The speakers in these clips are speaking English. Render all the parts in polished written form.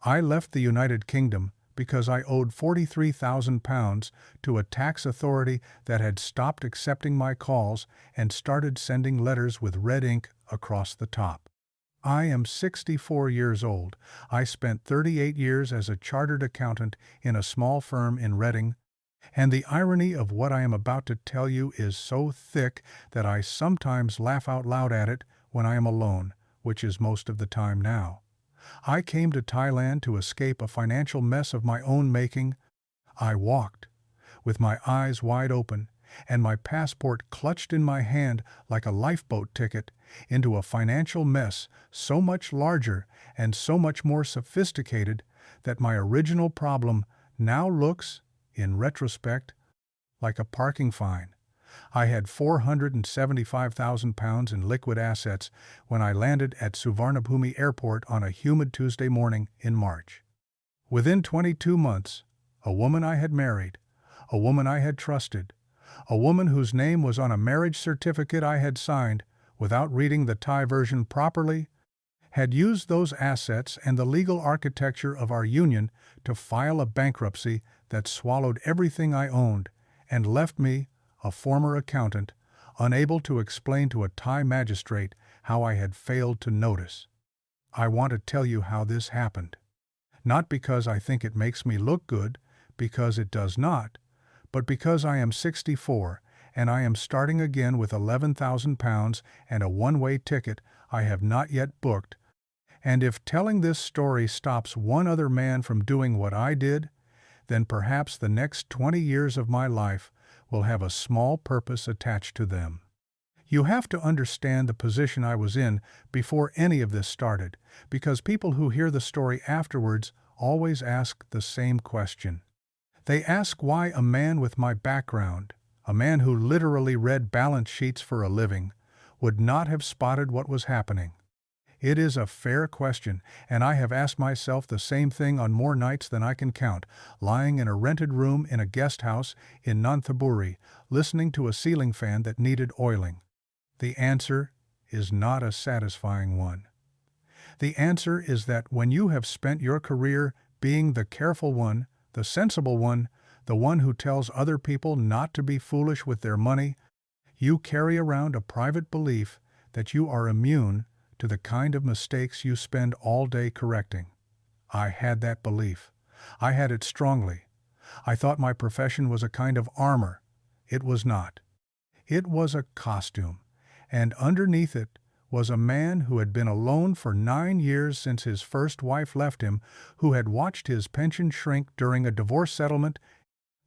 I left the United Kingdom because I owed £43,000 to a tax authority that had stopped accepting my calls and started sending letters with red ink across the top. I am 64 years old. I spent 38 years as a chartered accountant in a small firm in Reading, and the irony of what I am about to tell you is so thick that I sometimes laugh out loud at it when I am alone, which is most of the time now. I came to Thailand to escape a financial mess of my own making. I walked, with my eyes wide open and my passport clutched in my hand like a lifeboat ticket, into a financial mess so much larger and so much more sophisticated that my original problem now looks, in retrospect, like a parking fine. I had £475,000 in liquid assets when I landed at Suvarnabhumi Airport on a humid Tuesday morning in March. Within 22 months, a woman I had married, a woman I had trusted, a woman whose name was on a marriage certificate I had signed without reading the Thai version properly, had used those assets and the legal architecture of our union to file a bankruptcy that swallowed everything I owned and left me, a former accountant, unable to explain to a Thai magistrate how I had failed to notice. I want to tell you how this happened. Not because I think it makes me look good, because it does not, but because I am 64 and I am starting again with £11,000 and a one-way ticket I have not yet booked, and if telling this story stops one other man from doing what I did, then perhaps the next 20 years of my life will have a small purpose attached to them. You have to understand the position I was in before any of this started, because people who hear the story afterwards always ask the same question. They ask why a man with my background, a man who literally read balance sheets for a living, would not have spotted what was happening. It is a fair question, and I have asked myself the same thing on more nights than I can count, lying in a rented room in a guest house in Nonthaburi, listening to a ceiling fan that needed oiling. The answer is not a satisfying one. The answer is that when you have spent your career being the careful one, the sensible one, the one who tells other people not to be foolish with their money, you carry around a private belief that you are immune to the kind of mistakes you spend all day correcting. I had that belief. I had it strongly. I thought my profession was a kind of armor. It was not. It was a costume, and underneath it was a man who had been alone for 9 years since his first wife left him, who had watched his pension shrink during a divorce settlement,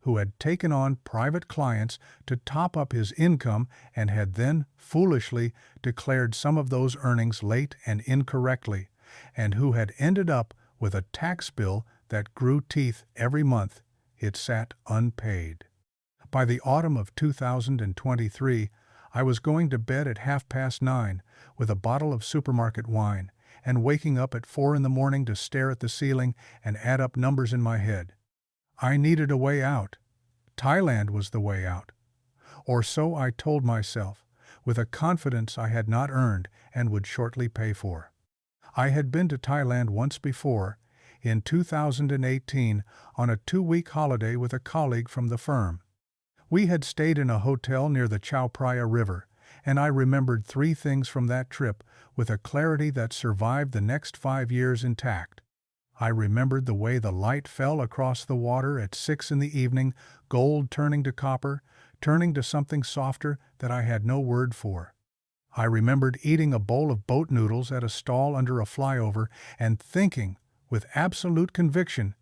who had taken on private clients to top up his income and had then foolishly declared some of those earnings late and incorrectly, and who had ended up with a tax bill that grew teeth every month it sat unpaid. By the autumn of 2023, I was going to bed at 9:30 with a bottle of supermarket wine and waking up at 4 in the morning to stare at the ceiling and add up numbers in my head. I needed a way out. Thailand was the way out. Or so I told myself, with a confidence I had not earned and would shortly pay for. I had been to Thailand once before, in 2018, on a 2-week holiday with a colleague from the firm. We had stayed in a hotel near the Chao Phraya River, and I remembered 3 things from that trip with a clarity that survived the next 5 years intact. I remembered the way the light fell across the water at 6 in the evening, gold turning to copper, turning to something softer that I had no word for. I remembered eating a bowl of boat noodles at a stall under a flyover and thinking, with absolute conviction,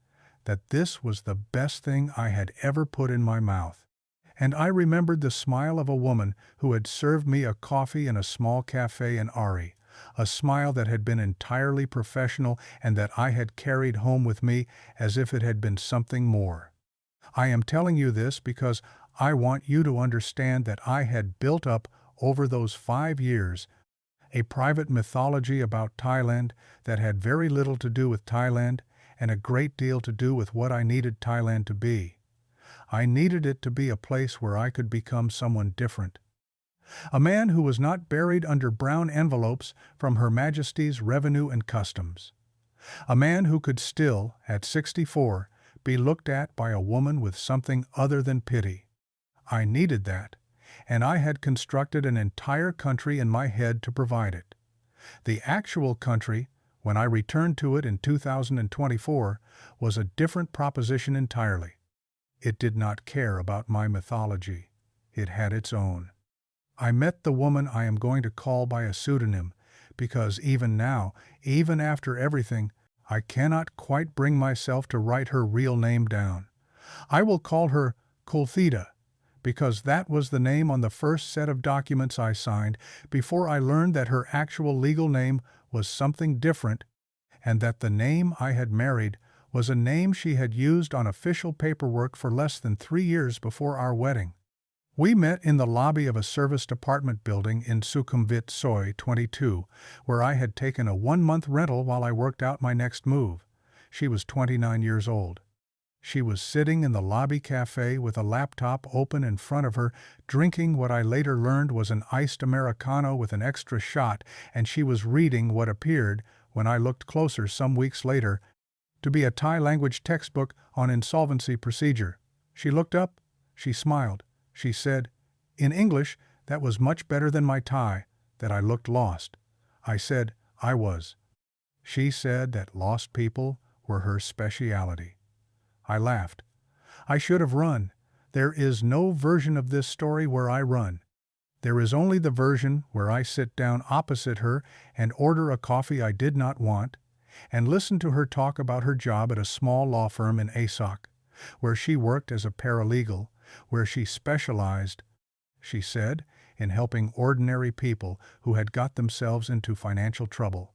that this was the best thing I had ever put in my mouth. And I remembered the smile of a woman who had served me a coffee in a small cafe in Ari, a smile that had been entirely professional and that I had carried home with me as if it had been something more. I am telling you this because I want you to understand that I had built up, over those 5 years, a private mythology about Thailand that had very little to do with Thailand and a great deal to do with what I needed Thailand to be. I needed it to be a place where I could become someone different. A man who was not buried under brown envelopes from Her Majesty's Revenue and Customs. A man who could still, at 64, be looked at by a woman with something other than pity. I needed that, and I had constructed an entire country in my head to provide it. The actual country, when I returned to it in 2024, was a different proposition entirely. It did not care about my mythology. It had its own. I met the woman I am going to call by a pseudonym, because even now, even after everything, I cannot quite bring myself to write her real name down. I will call her Kofida, because that was the name on the first set of documents I signed before I learned that her actual legal name was something different, and that the name I had married was a name she had used on official paperwork for less than 3 years before our wedding. We met in the lobby of a serviced apartment building in Sukhumvit Soi 22, where I had taken a 1-month rental while I worked out my next move. She was 29 years old. She was sitting in the lobby cafe with a laptop open in front of her, drinking what I later learned was an iced Americano with an extra shot, and she was reading what appeared, when I looked closer some weeks later, to be a Thai language textbook on insolvency procedure. She looked up, she smiled, she said, in English that was much better than my Thai, that I looked lost. I said I was. She said that lost people were her speciality. I laughed. I should have run. There is no version of this story where I run. There is only the version where I sit down opposite her and order a coffee I did not want, and listen to her talk about her job at a small law firm in ASOC, where she worked as a paralegal, where she specialized, she said, in helping ordinary people who had got themselves into financial trouble.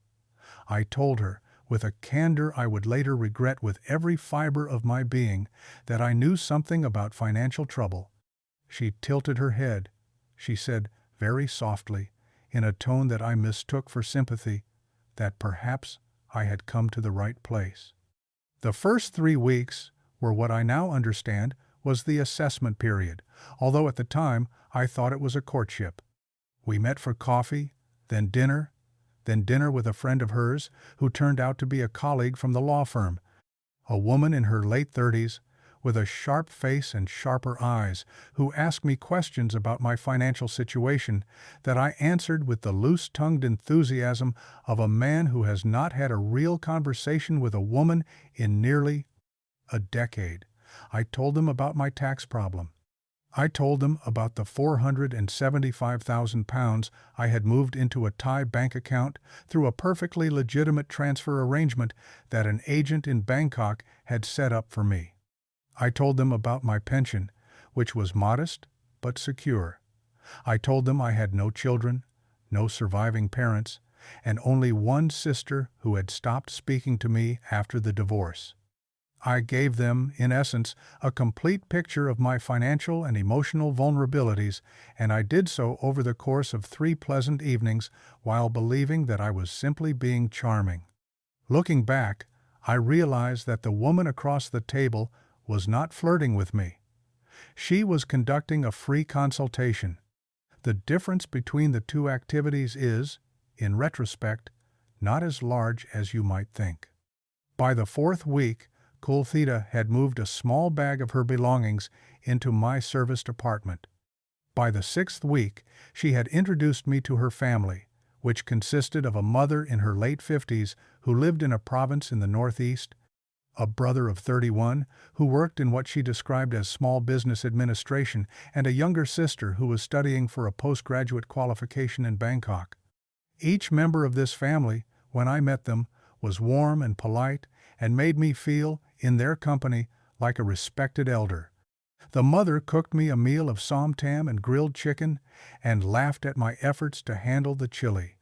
I told her, with a candor I would later regret with every fiber of my being, that I knew something about financial trouble. She tilted her head. She said, very softly, in a tone that I mistook for sympathy, that perhaps I had come to the right place. The first 3 weeks were what I now understand was the assessment period, although at the time I thought it was a courtship. We met for coffee, then dinner with a friend of hers who turned out to be a colleague from the law firm, a woman in her late 30s with a sharp face and sharper eyes, who asked me questions about my financial situation that I answered with the loose-tongued enthusiasm of a man who has not had a real conversation with a woman in nearly a decade. I told them about my tax problem. I told them about the £475,000 I had moved into a Thai bank account through a perfectly legitimate transfer arrangement that an agent in Bangkok had set up for me. I told them about my pension, which was modest but secure. I told them I had no children, no surviving parents, and only one sister who had stopped speaking to me after the divorce. I gave them, in essence, a complete picture of my financial and emotional vulnerabilities, and I did so over the course of 3 pleasant evenings while believing that I was simply being charming. Looking back, I realized that the woman across the table was not flirting with me. She was conducting a free consultation. The difference between the two activities is, in retrospect, not as large as you might think. By the 4th week, Kofida had moved a small bag of her belongings into my serviced apartment. By the 6th week, she had introduced me to her family, which consisted of a mother in her late 50s who lived in a province in the northeast, a brother of 31 who worked in what she described as small business administration, and a younger sister who was studying for a postgraduate qualification in Bangkok. Each member of this family, when I met them, was warm and polite and made me feel, in their company, like a respected elder. The mother cooked me a meal of somtam and grilled chicken and laughed at my efforts to handle the chili.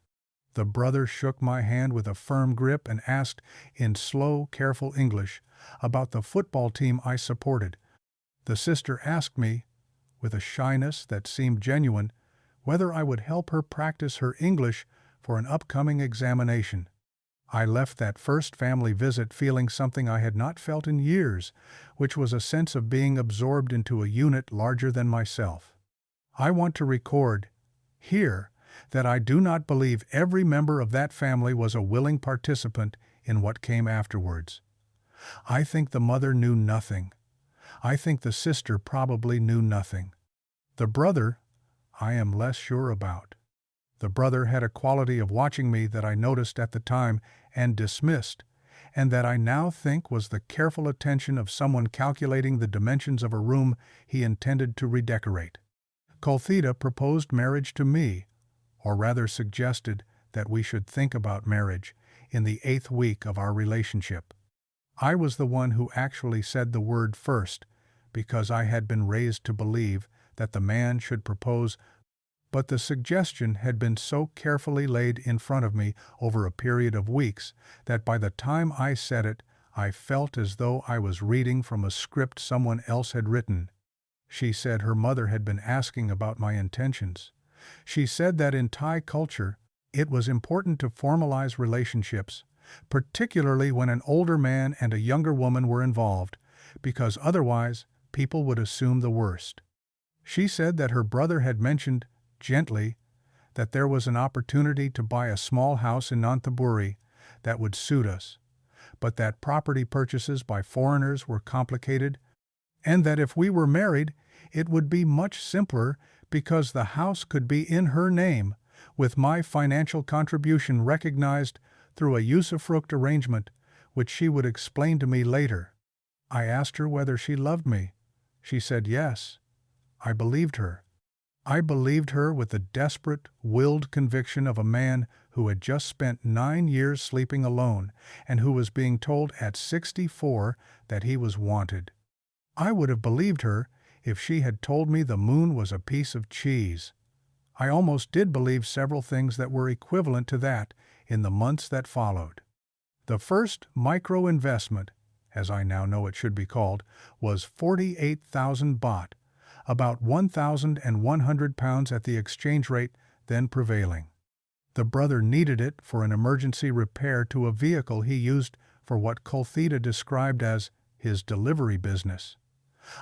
The brother shook my hand with a firm grip and asked, in slow, careful English, about the football team I supported. The sister asked me, with a shyness that seemed genuine, whether I would help her practice her English for an upcoming examination. I left that first family visit feeling something I had not felt in years, which was a sense of being absorbed into a unit larger than myself. I want to record here that I do not believe every member of that family was a willing participant in what came afterwards. I think the mother knew nothing. I think the sister probably knew nothing. The brother, I am less sure about. The brother had a quality of watching me that I noticed at the time and dismissed, and that I now think was the careful attention of someone calculating the dimensions of a room he intended to redecorate. Kofida proposed marriage to me, or rather suggested that we should think about marriage, in the 8th week of our relationship. I was the one who actually said the word first, because I had been raised to believe that the man should propose, but the suggestion had been so carefully laid in front of me over a period of weeks that by the time I said it, I felt as though I was reading from a script someone else had written. She said her mother had been asking about my intentions. She said that in Thai culture, it was important to formalize relationships, particularly when an older man and a younger woman were involved, because otherwise people would assume the worst. She said that her brother had mentioned, gently, that there was an opportunity to buy a small house in Nonthaburi that would suit us, but that property purchases by foreigners were complicated, and that if we were married, it would be much simpler because the house could be in her name, with my financial contribution recognized through a usufruct arrangement, which she would explain to me later. I asked her whether she loved me. She said yes. I believed her. I believed her with the desperate, willed conviction of a man who had just spent 9 years sleeping alone and who was being told at 64 that he was wanted. I would have believed her if she had told me the moon was a piece of cheese. I almost did believe several things that were equivalent to that in the months that followed. The first micro-investment, as I now know it should be called, was 48,000 baht, about 1,100 pounds at the exchange rate then prevailing. The brother needed it for an emergency repair to a vehicle he used for what Kofida described as his delivery business.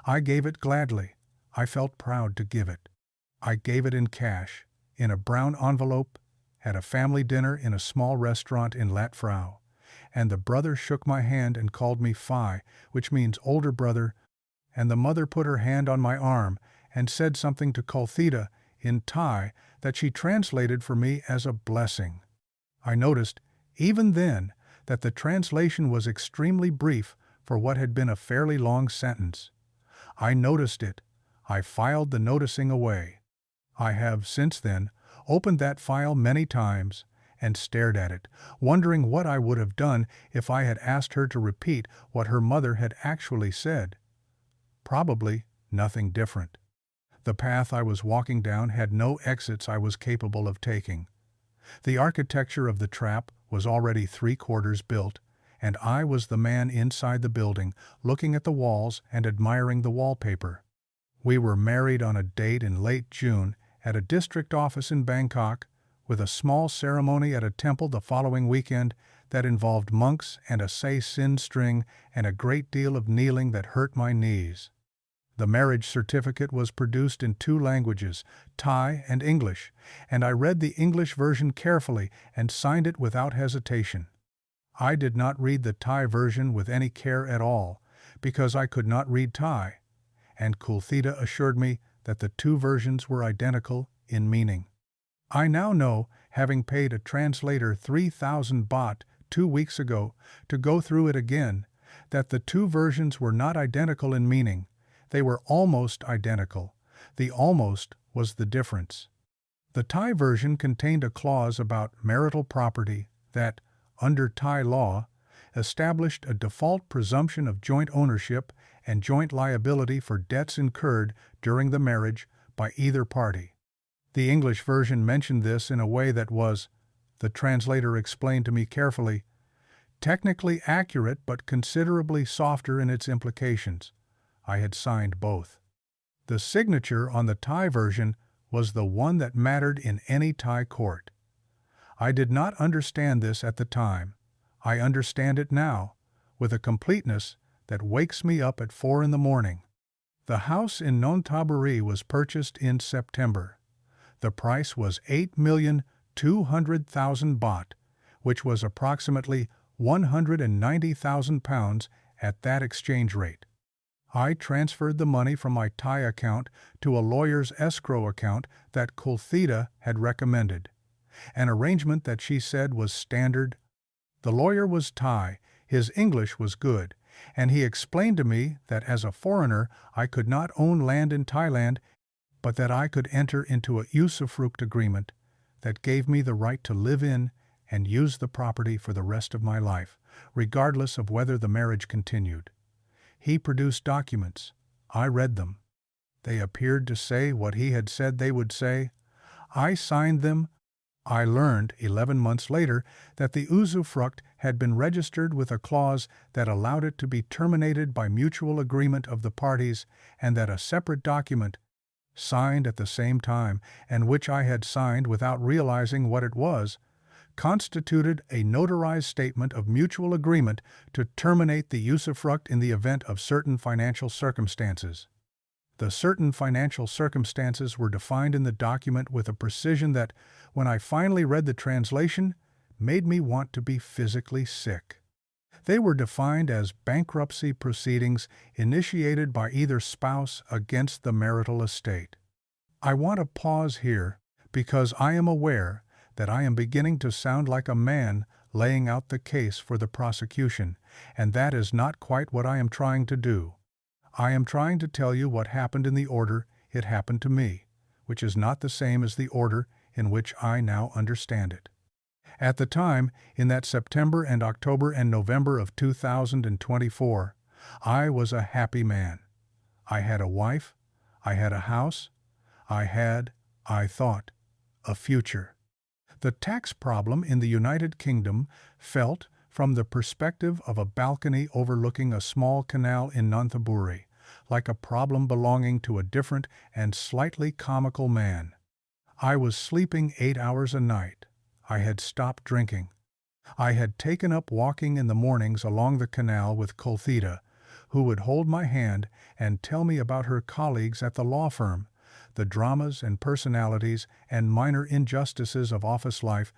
I gave it gladly. I felt proud to give it. I gave it in cash, in a brown envelope, at a family dinner in a small restaurant in Latfrau, and the brother shook my hand and called me Phi, which means older brother, and the mother put her hand on my arm and said something to Kofida in Thai that she translated for me as a blessing. I noticed, even then, that the translation was extremely brief for what had been a fairly long sentence. I noticed it. I filed the noticing away. I have, since then, opened that file many times and stared at it, wondering what I would have done if I had asked her to repeat what her mother had actually said. Probably nothing different. The path I was walking down had no exits I was capable of taking. The architecture of the trap was already 3/4 built, and I was the man inside the building, looking at the walls and admiring the wallpaper. We were married on a date in late June at a district office in Bangkok, with a small ceremony at a temple the following weekend that involved monks and a say-sin string and a great deal of kneeling that hurt my knees. The marriage certificate was produced in 2 languages, Thai and English, and I read the English version carefully and signed it without hesitation. I did not read the Thai version with any care at all, because I could not read Thai, and Kofida assured me that the 2 versions were identical in meaning. I now know, having paid a translator 3,000 baht 2 weeks ago to go through it again, that the 2 versions were not identical in meaning. They were almost identical. The almost was the difference. The Thai version contained a clause about marital property that, under Thai law, established a default presumption of joint ownership and joint liability for debts incurred during the marriage by either party. The English version mentioned this in a way that was, the translator explained to me carefully, technically accurate but considerably softer in its implications. I had signed both. The signature on the Thai version was the one that mattered in any Thai court. I did not understand this at the time. I understand it now, with a completeness that wakes me up at 4 a.m. The house in Nonthaburi was purchased in September. The price was 8,200,000 baht, which was approximately £190,000 at that exchange rate. I transferred the money from my Thai account to a lawyer's escrow account that Kofida had recommended, an arrangement that she said was standard. The lawyer was Thai, his English was good, and he explained to me that as a foreigner I could not own land in Thailand, but that I could enter into a usufruct agreement that gave me the right to live in and use the property for the rest of my life, regardless of whether the marriage continued. He produced documents. I read them. They appeared to say what he had said they would say. I signed them. I learned 11 months later that the usufruct had been registered with a clause that allowed it to be terminated by mutual agreement of the parties, and that a separate document, signed at the same time and which I had signed without realizing what it was, constituted a notarized statement of mutual agreement to terminate the usufruct in the event of certain financial circumstances. The certain financial circumstances were defined in the document with a precision that, when I finally read the translation, made me want to be physically sick. They were defined as bankruptcy proceedings initiated by either spouse against the marital estate. I want to pause here because I am aware that I am beginning to sound like a man laying out the case for the prosecution, and that is not quite what I am trying to do. I am trying to tell you what happened in the order it happened to me, which is not the same as the order in which I now understand it. At the time, in that September and October and November of 2024, I was a happy man. I had a wife, I had a house, I thought, a future. The tax problem in the United Kingdom felt from the perspective of a balcony overlooking a small canal in Nonthaburi, like a problem belonging to a different and slightly comical man. I was sleeping 8 hours a night. I had stopped drinking. I had taken up walking in the mornings along the canal with Kofida, who would hold my hand and tell me about her colleagues at the law firm, the dramas and personalities and minor injustices of office life,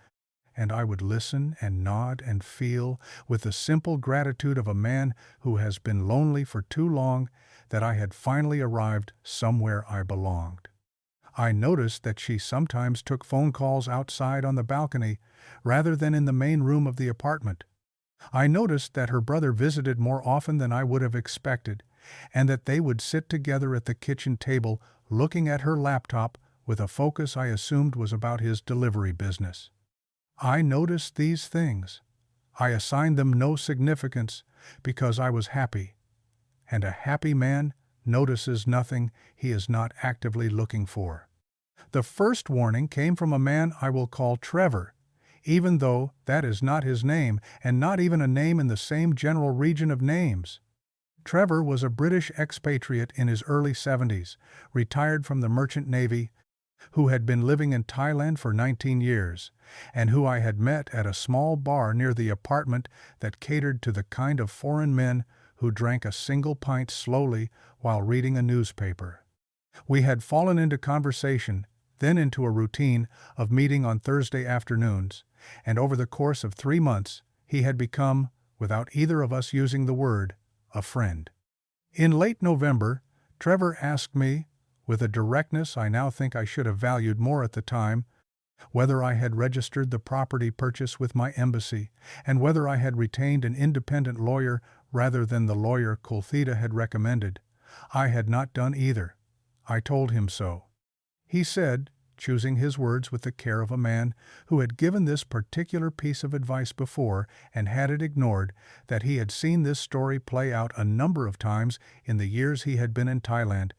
and I would listen and nod and feel with the simple gratitude of a man who has been lonely for too long that I had finally arrived somewhere I belonged. I noticed that she sometimes took phone calls outside on the balcony rather than in the main room of the apartment. I noticed that her brother visited more often than I would have expected, and that they would sit together at the kitchen table looking at her laptop with a focus I assumed was about his delivery business. I noticed these things. I assigned them no significance because I was happy, and a happy man notices nothing he is not actively looking for. The first warning came from a man I will call Trevor, even though that is not his name and not even a name in the same general region of names. Trevor was a British expatriate in his early 70s, retired from the Merchant Navy, who had been living in Thailand for 19 years, and who I had met at a small bar near the apartment that catered to the kind of foreign men who drank a single pint slowly while reading a newspaper. We had fallen into conversation, then into a routine of meeting on Thursday afternoons, and over the course of 3 months he had become, without either of us using the word, a friend. In late November, Trevor asked me, with a directness I now think I should have valued more at the time, whether I had registered the property purchase with my embassy, and whether I had retained an independent lawyer rather than the lawyer Kofida had recommended. I had not done either. I told him so. He said, choosing his words with the care of a man who had given this particular piece of advice before and had it ignored, that he had seen this story play out a number of times in the years he had been in Thailand,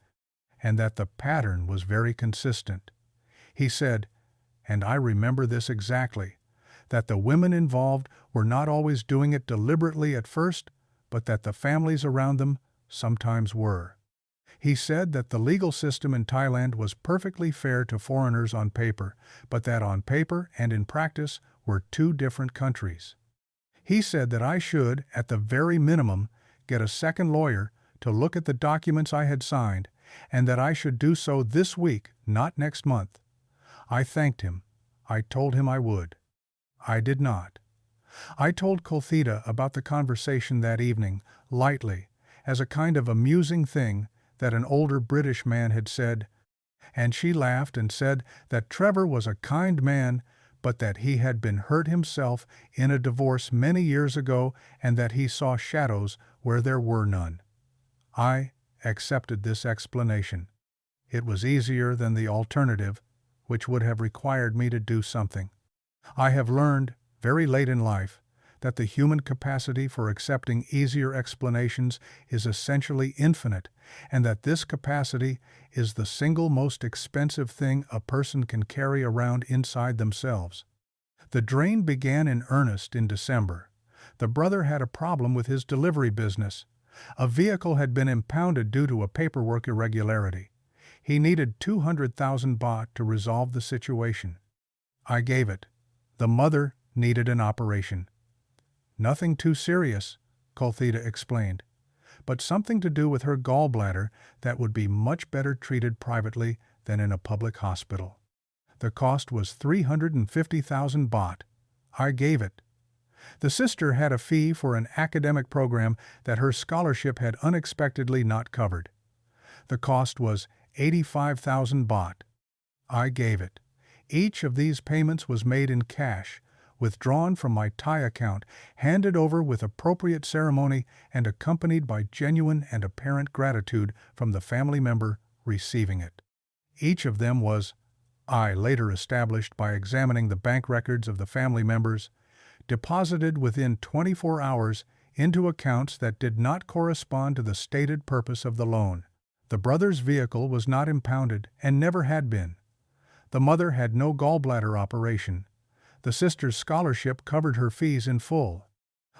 and that the pattern was very consistent. He said, and I remember this exactly, that the women involved were not always doing it deliberately at first, but that the families around them sometimes were. He said that the legal system in Thailand was perfectly fair to foreigners on paper, but that on paper and in practice were two different countries. He said that I should, at the very minimum, get a second lawyer to look at the documents I had signed, and that I should do so this week, not next month. I thanked him. I told him I would. I did not. I told Kofida about the conversation that evening, lightly, as a kind of amusing thing that an older British man had said, and she laughed and said that Trevor was a kind man, but that he had been hurt himself in a divorce many years ago and that he saw shadows where there were none. I accepted this explanation. It was easier than the alternative, which would have required me to do something. I have learned, very late in life, that the human capacity for accepting easier explanations is essentially infinite, and that this capacity is the single most expensive thing a person can carry around inside themselves. The drain began in earnest in December. The brother had a problem with his delivery business. A vehicle had been impounded due to a paperwork irregularity. He needed 200,000 baht to resolve the situation. I gave it. The mother needed an operation. Nothing too serious, Kofida explained, but something to do with her gallbladder that would be much better treated privately than in a public hospital. The cost was 350,000 baht. I gave it. The sister had a fee for an academic program that her scholarship had unexpectedly not covered. The cost was 85,000 baht. I gave it. Each of these payments was made in cash, withdrawn from my Thai account, handed over with appropriate ceremony, and accompanied by genuine and apparent gratitude from the family member receiving it. Each of them was, I later established by examining the bank records of the family members, deposited within 24 hours into accounts that did not correspond to the stated purpose of the loan. The brother's vehicle was not impounded and never had been. The mother had no gallbladder operation. The sister's scholarship covered her fees in full.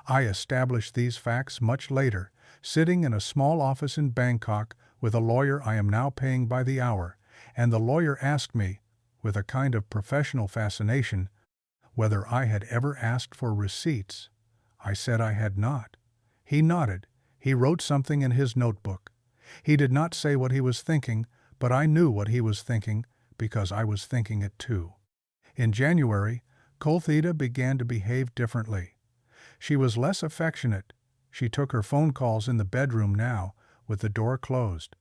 I established these facts much later, sitting in a small office in Bangkok with a lawyer I am now paying by the hour, and the lawyer asked me, with a kind of professional fascination, whether I had ever asked for receipts. I said I had not. He nodded. He wrote something in his notebook. He did not say what he was thinking, but I knew what he was thinking because I was thinking it too. In January, Kofida began to behave differently. She was less affectionate. She took her phone calls in the bedroom now, with the door closed.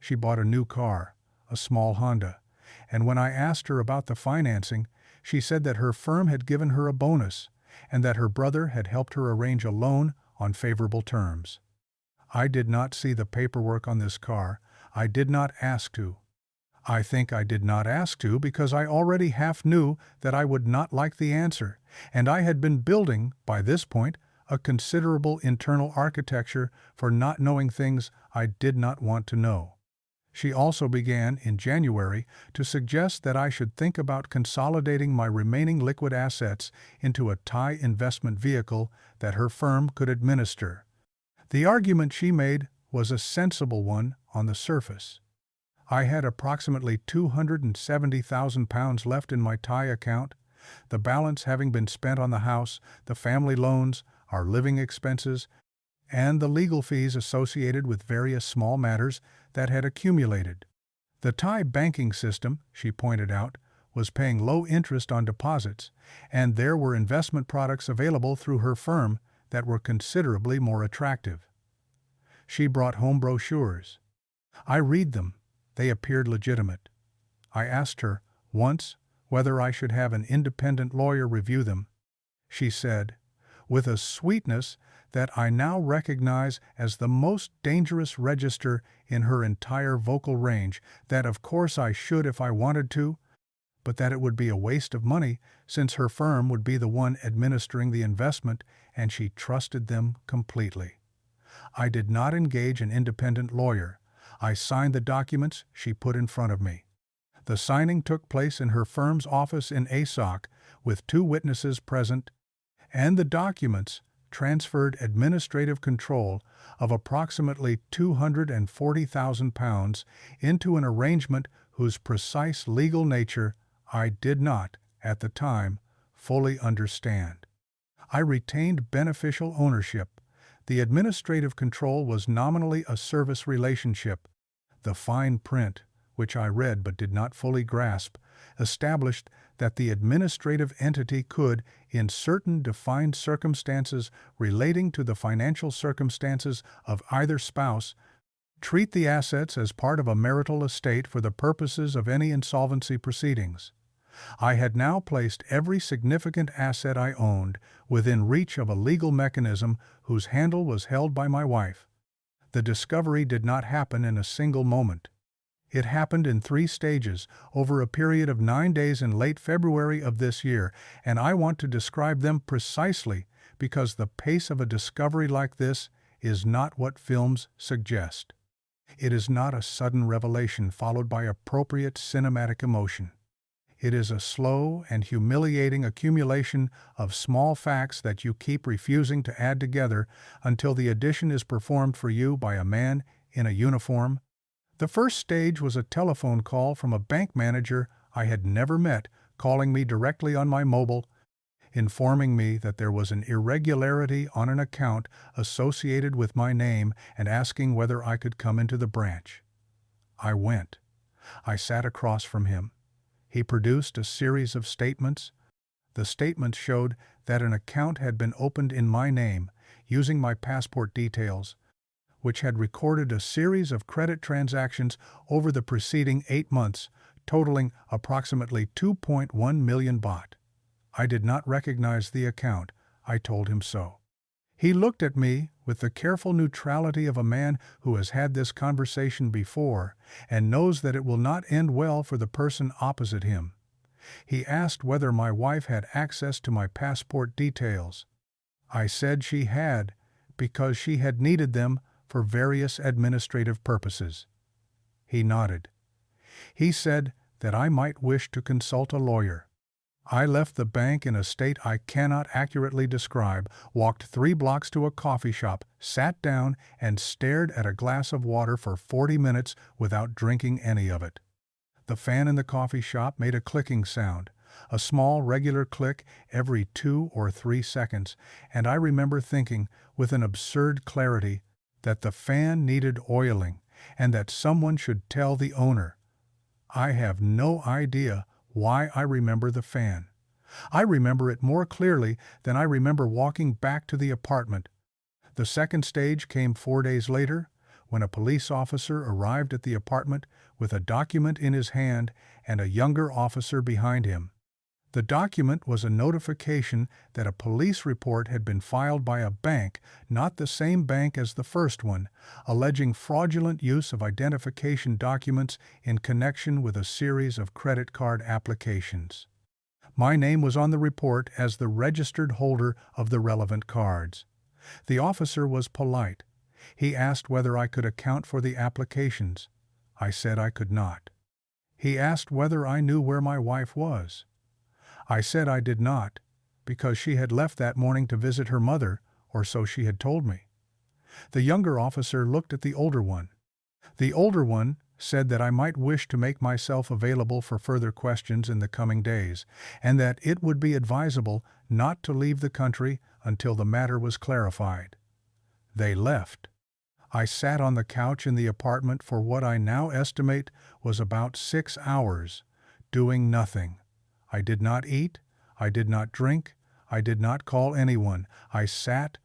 She bought a new car, a small Honda, and when I asked her about the financing, she said that her firm had given her a bonus and that her brother had helped her arrange a loan on favorable terms. I did not see the paperwork on this car. I did not ask to. I think I did not ask to because I already half knew that I would not like the answer, and I had been building, by this point, a considerable internal architecture for not knowing things I did not want to know. She also began, in January, to suggest that I should think about consolidating my remaining liquid assets into a Thai investment vehicle that her firm could administer. The argument she made was a sensible one on the surface. I had approximately 270,000 pounds left in my Thai account, the balance having been spent on the house, the family loans, our living expenses, and the legal fees associated with various small matters that had accumulated. The Thai banking system, she pointed out, was paying low interest on deposits, and there were investment products available through her firm that were considerably more attractive. She brought home brochures. I read them. They appeared legitimate. I asked her, once, whether I should have an independent lawyer review them. She said, with a sweetness that I now recognize as the most dangerous register in her entire vocal range, that of course I should if I wanted to, but that it would be a waste of money since her firm would be the one administering the investment and she trusted them completely. I did not engage an independent lawyer. I signed the documents she put in front of me. The signing took place in her firm's office in ASOC with 2 witnesses present, and the documents transferred administrative control of approximately 240,000 pounds into an arrangement whose precise legal nature I did not, at the time, fully understand. I retained beneficial ownership. The administrative control was nominally a service relationship. The fine print, which I read but did not fully grasp, established that the administrative entity could, in certain defined circumstances relating to the financial circumstances of either spouse, treat the assets as part of a marital estate for the purposes of any insolvency proceedings. I had now placed every significant asset I owned within reach of a legal mechanism whose handle was held by my wife. The discovery did not happen in a single moment. It happened in 3 stages over a period of 9 days in late February of this year, and I want to describe them precisely because the pace of a discovery like this is not what films suggest. It is not a sudden revelation followed by appropriate cinematic emotion. It is a slow and humiliating accumulation of small facts that you keep refusing to add together until the addition is performed for you by a man in a uniform. The first stage was a telephone call from a bank manager I had never met, calling me directly on my mobile, informing me that there was an irregularity on an account associated with my name and asking whether I could come into the branch. I went. I sat across from him. He produced a series of statements. The statements showed that an account had been opened in my name, using my passport details, which had recorded a series of credit transactions over the preceding 8 months, totaling approximately 2.1 million baht. I did not recognize the account. I told him so. He looked at me with the careful neutrality of a man who has had this conversation before and knows that it will not end well for the person opposite him. He asked whether my wife had access to my passport details. I said she had, because she had needed them for various administrative purposes. He nodded. He said that I might wish to consult a lawyer. I left the bank in a state I cannot accurately describe, walked 3 blocks to a coffee shop, sat down, and stared at a glass of water for 40 minutes without drinking any of it. The fan in the coffee shop made a clicking sound, a small regular click every 2 or 3 seconds, and I remember thinking, with an absurd clarity, that the fan needed oiling and that someone should tell the owner. I have no idea why I remember the fan. I remember it more clearly than I remember walking back to the apartment. The second stage came 4 days later, when a police officer arrived at the apartment with a document in his hand and a younger officer behind him. The document was a notification that a police report had been filed by a bank, not the same bank as the first one, alleging fraudulent use of identification documents in connection with a series of credit card applications. My name was on the report as the registered holder of the relevant cards. The officer was polite. He asked whether I could account for the applications. I said I could not. He asked whether I knew where my wife was. I said I did not, because she had left that morning to visit her mother, or so she had told me. The younger officer looked at the older one. The older one said that I might wish to make myself available for further questions in the coming days, and that it would be advisable not to leave the country until the matter was clarified. They left. I sat on the couch in the apartment for what I now estimate was about 6 hours, doing nothing. I did not eat, I did not drink, I did not call anyone. I sat.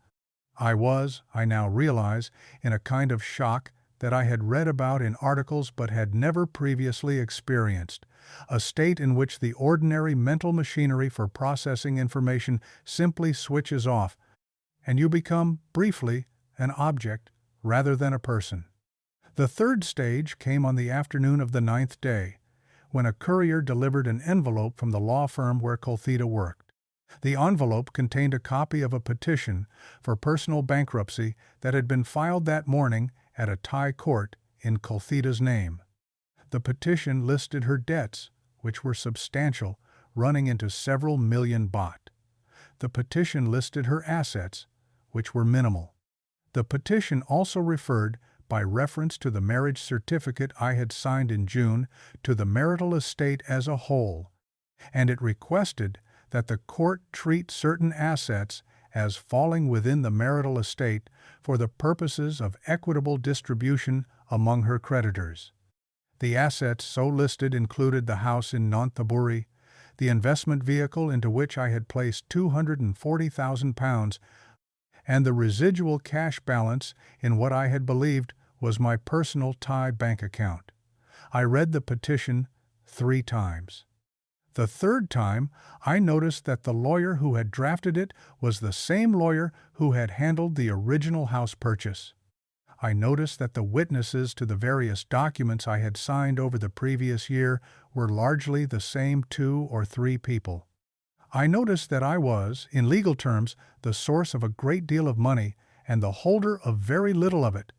I was, I now realize, in a kind of shock that I had read about in articles but had never previously experienced, a state in which the ordinary mental machinery for processing information simply switches off, and you become, briefly, an object rather than a person. The third stage came on the afternoon of the 9th day, when a courier delivered an envelope from the law firm where Kofida worked. The envelope contained a copy of a petition for personal bankruptcy that had been filed that morning at a Thai court in Kofida's name. The petition listed her debts, which were substantial, running into several million baht. The petition listed her assets, which were minimal. The petition also referred, by reference to the marriage certificate I had signed in June, to the marital estate as a whole, and it requested that the court treat certain assets as falling within the marital estate for the purposes of equitable distribution among her creditors. The assets so listed included the house in Nonthaburi, the investment vehicle into which I had placed £240,000, and the residual cash balance in what I had believed was my personal Thai bank account. I read the petition 3 times. The third time, I noticed that the lawyer who had drafted it was the same lawyer who had handled the original house purchase. I noticed that the witnesses to the various documents I had signed over the previous year were largely the same 2 or 3 people. I noticed that I was, in legal terms, the source of a great deal of money and the holder of very little of it,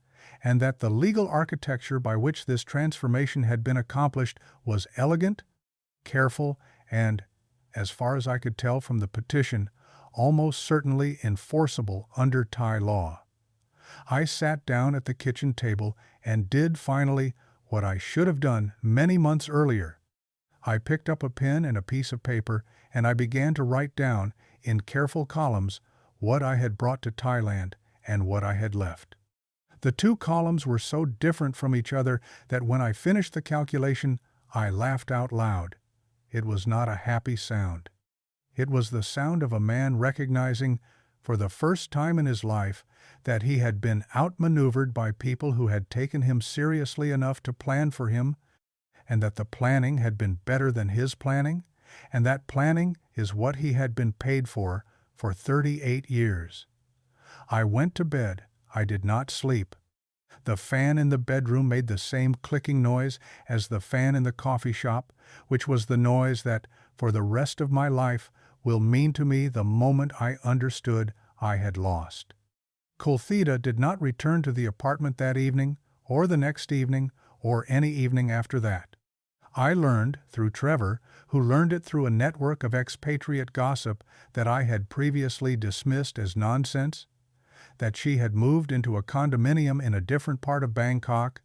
and that the legal architecture by which this transformation had been accomplished was elegant, careful, and, as far as I could tell from the petition, almost certainly enforceable under Thai law. I sat down at the kitchen table and did finally what I should have done many months earlier. I picked up a pen and a piece of paper, and I began to write down, in careful columns, what I had brought to Thailand and what I had left. The 2 columns were so different from each other that when I finished the calculation, I laughed out loud. It was not a happy sound. It was the sound of a man recognizing, for the first time in his life, that he had been outmaneuvered by people who had taken him seriously enough to plan for him, and that the planning had been better than his planning, and that planning is what he had been paid for 38 years. I went to bed. I did not sleep. The fan in the bedroom made the same clicking noise as the fan in the coffee shop, which was the noise that, for the rest of my life, will mean to me the moment I understood I had lost. Kofida did not return to the apartment that evening, or the next evening, or any evening after that. I learned, through Trevor, who learned it through a network of expatriate gossip that I had previously dismissed as nonsense, that she had moved into a condominium in a different part of Bangkok,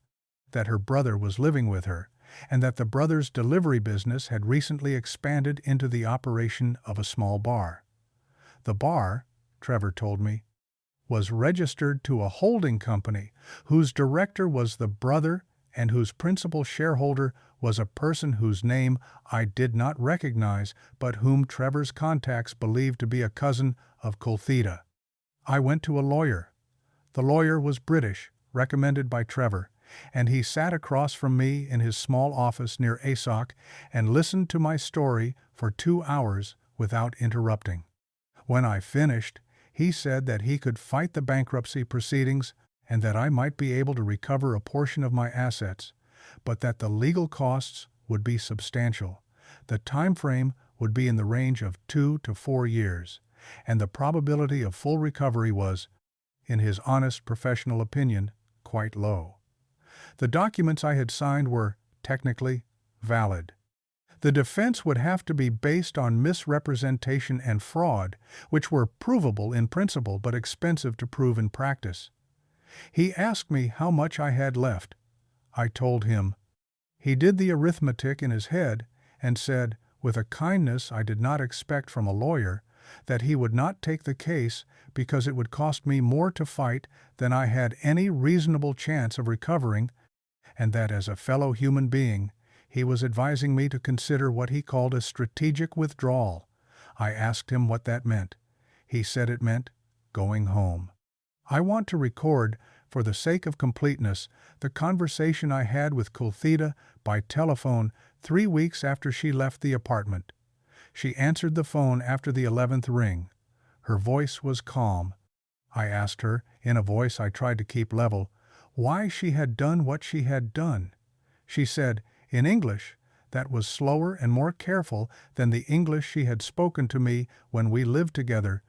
that her brother was living with her, and that the brother's delivery business had recently expanded into the operation of a small bar. The bar, Trevor told me, was registered to a holding company whose director was the brother and whose principal shareholder was a person whose name I did not recognize but whom Trevor's contacts believed to be a cousin of Kofida. I went to a lawyer. The lawyer was British, recommended by Trevor, and he sat across from me in his small office near ASOC and listened to my story for 2 hours without interrupting. When I finished, he said that he could fight the bankruptcy proceedings and that I might be able to recover a portion of my assets, but that the legal costs would be substantial. The time frame would be in the range of 2 to 4 years, and the probability of full recovery was, in his honest professional opinion, quite low. The documents I had signed were, technically, valid. The defense would have to be based on misrepresentation and fraud, which were provable in principle but expensive to prove in practice. He asked me how much I had left. I told him. He did the arithmetic in his head and said, with a kindness I did not expect from a lawyer, that he would not take the case because it would cost me more to fight than I had any reasonable chance of recovering, and that as a fellow human being, he was advising me to consider what he called a strategic withdrawal. I asked him what that meant. He said it meant going home. I want to record, for the sake of completeness, the conversation I had with Kofida by telephone 3 weeks after she left the apartment. She answered the phone after the 11th ring. Her voice was calm. I asked her, in a voice I tried to keep level, why she had done what she had done. She said, in English, that was slower and more careful than the English she had spoken to me when we lived together,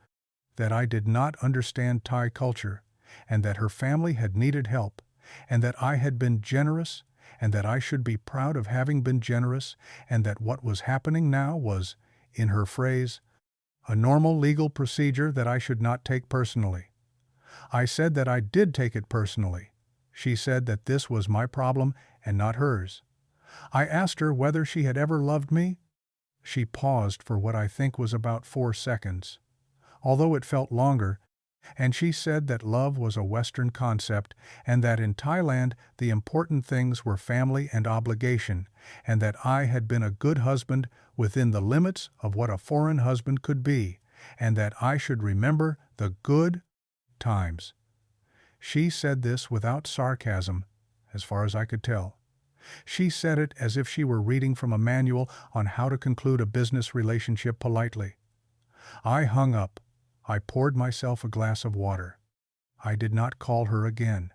that I did not understand Thai culture, and that her family had needed help, and that I had been generous, and that I should be proud of having been generous, and that what was happening now was, in her phrase, a normal legal procedure that I should not take personally. I said that I did take it personally. She said that this was my problem and not hers. I asked her whether she had ever loved me. She paused for what I think was about 4 seconds. Although it felt longer, And she said that love was a Western concept, and that in Thailand the important things were family and obligation, and that I had been a good husband within the limits of what a foreign husband could be, and that I should remember the good times. She said this without sarcasm, as far as I could tell. She said it as if she were reading from a manual on how to conclude a business relationship politely. I hung up. I poured myself a glass of water. I did not call her again.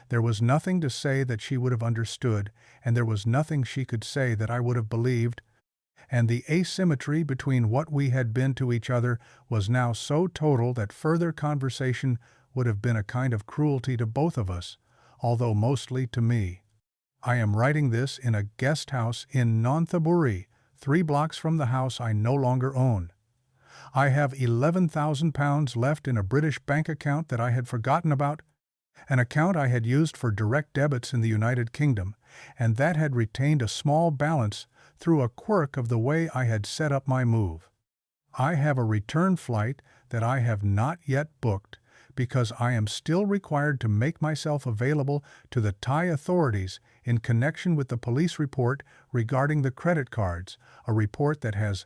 There was nothing to say that she would have understood, and there was nothing she could say that I would have believed, and the asymmetry between what we had been to each other was now so total that further conversation would have been a kind of cruelty to both of us, although mostly to me. I am writing this in a guest house in Nonthaburi, 3 blocks from the house I no longer own. I have £11,000 left in a British bank account that I had forgotten about, an account I had used for direct debits in the United Kingdom, and that had retained a small balance through a quirk of the way I had set up my move. I have a return flight that I have not yet booked because I am still required to make myself available to the Thai authorities in connection with the police report regarding the credit cards, a report that has,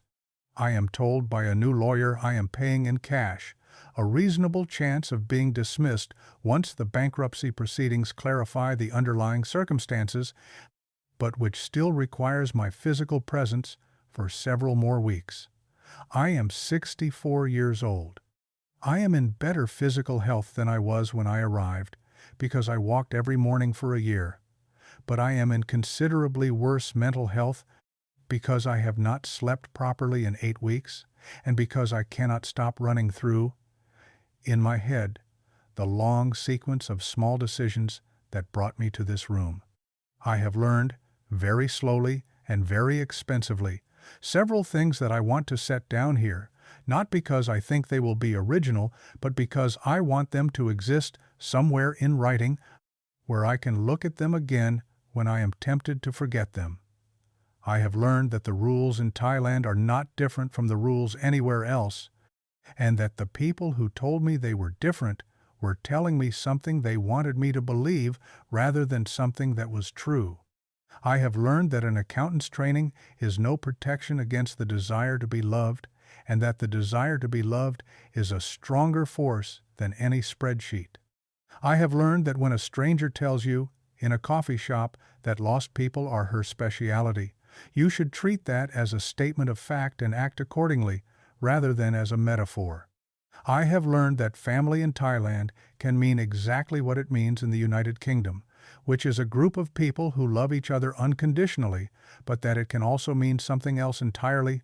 I am told by a new lawyer I am paying in cash, a reasonable chance of being dismissed once the bankruptcy proceedings clarify the underlying circumstances, but which still requires my physical presence for several more weeks. I am 64 years old. I am in better physical health than I was when I arrived, because I walked every morning for a year, but I am in considerably worse mental health because I have not slept properly in 8 weeks, and because I cannot stop running through, in my head, the long sequence of small decisions that brought me to this room. I have learned, very slowly and very expensively, several things that I want to set down here, not because I think they will be original, but because I want them to exist somewhere in writing where I can look at them again when I am tempted to forget them. I have learned that the rules in Thailand are not different from the rules anywhere else, and that the people who told me they were different were telling me something they wanted me to believe rather than something that was true. I have learned that an accountant's training is no protection against the desire to be loved, and that the desire to be loved is a stronger force than any spreadsheet. I have learned that when a stranger tells you, in a coffee shop, that lost people are her speciality, you should treat that as a statement of fact and act accordingly, rather than as a metaphor. I have learned that family in Thailand can mean exactly what it means in the United Kingdom, which is a group of people who love each other unconditionally, but that it can also mean something else entirely,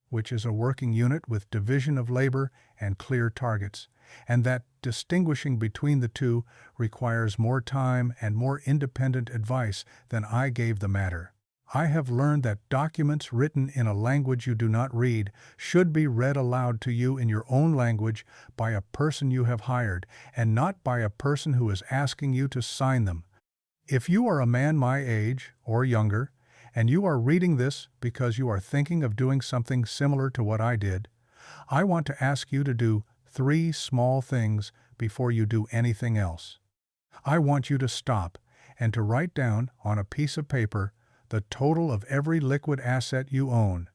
which is a working unit with division of labor and clear targets, and that distinguishing between the two requires more time and more independent advice than I gave the matter. I have learned that documents written in a language you do not read should be read aloud to you in your own language by a person you have hired, and not by a person who is asking you to sign them. If you are a man my age, or younger, and you are reading this because you are thinking of doing something similar to what I did, I want to ask you to do 3 small things before you do anything else. I want you to stop and to write down on a piece of paper the total of every liquid asset you own.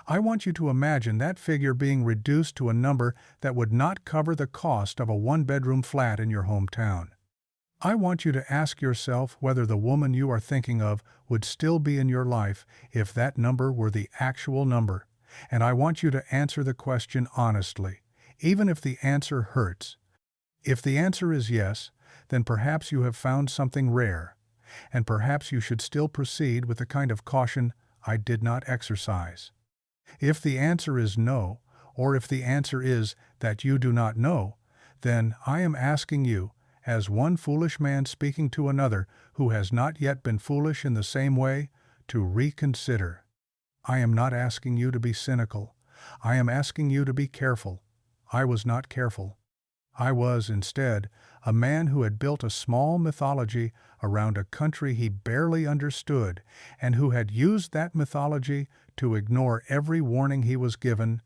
I want you to imagine that figure being reduced to a number that would not cover the cost of a 1-bedroom flat in your hometown. I want you to ask yourself whether the woman you are thinking of would still be in your life if that number were the actual number, and I want you to answer the question honestly, even if the answer hurts. If the answer is yes, then perhaps you have found something rare, and perhaps you should still proceed with the kind of caution I did not exercise. If the answer is no, or if the answer is that you do not know, then I am asking you, as one foolish man speaking to another who has not yet been foolish in the same way, to reconsider. I am not asking you to be cynical. I am asking you to be careful. I was not careful. I was, instead, a man who had built a small mythology around a country he barely understood, and who had used that mythology to ignore every warning he was given,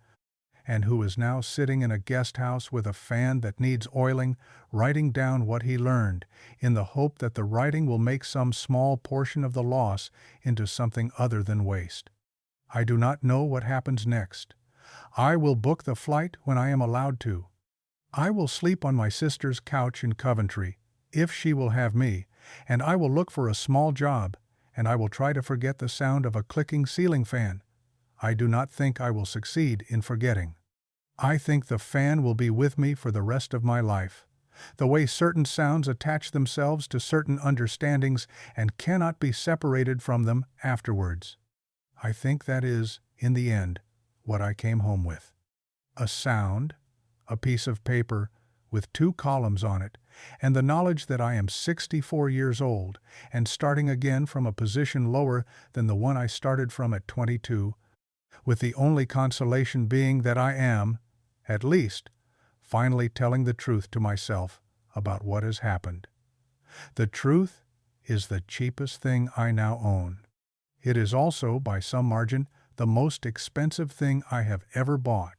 and who is now sitting in a guest house with a fan that needs oiling, writing down what he learned, in the hope that the writing will make some small portion of the loss into something other than waste. I do not know what happens next. I will book the flight when I am allowed to. I will sleep on my sister's couch in Coventry, if she will have me, and I will look for a small job, and I will try to forget the sound of a clicking ceiling fan. I do not think I will succeed in forgetting. I think the fan will be with me for the rest of my life, the way certain sounds attach themselves to certain understandings and cannot be separated from them afterwards. I think that is, in the end, what I came home with. A sound, a piece of paper with 2 columns on it, and the knowledge that I am 64 years old and starting again from a position lower than the one I started from at 22, with the only consolation being that I am, at least, finally telling the truth to myself about what has happened. The truth is the cheapest thing I now own. It is also, by some margin, the most expensive thing I have ever bought.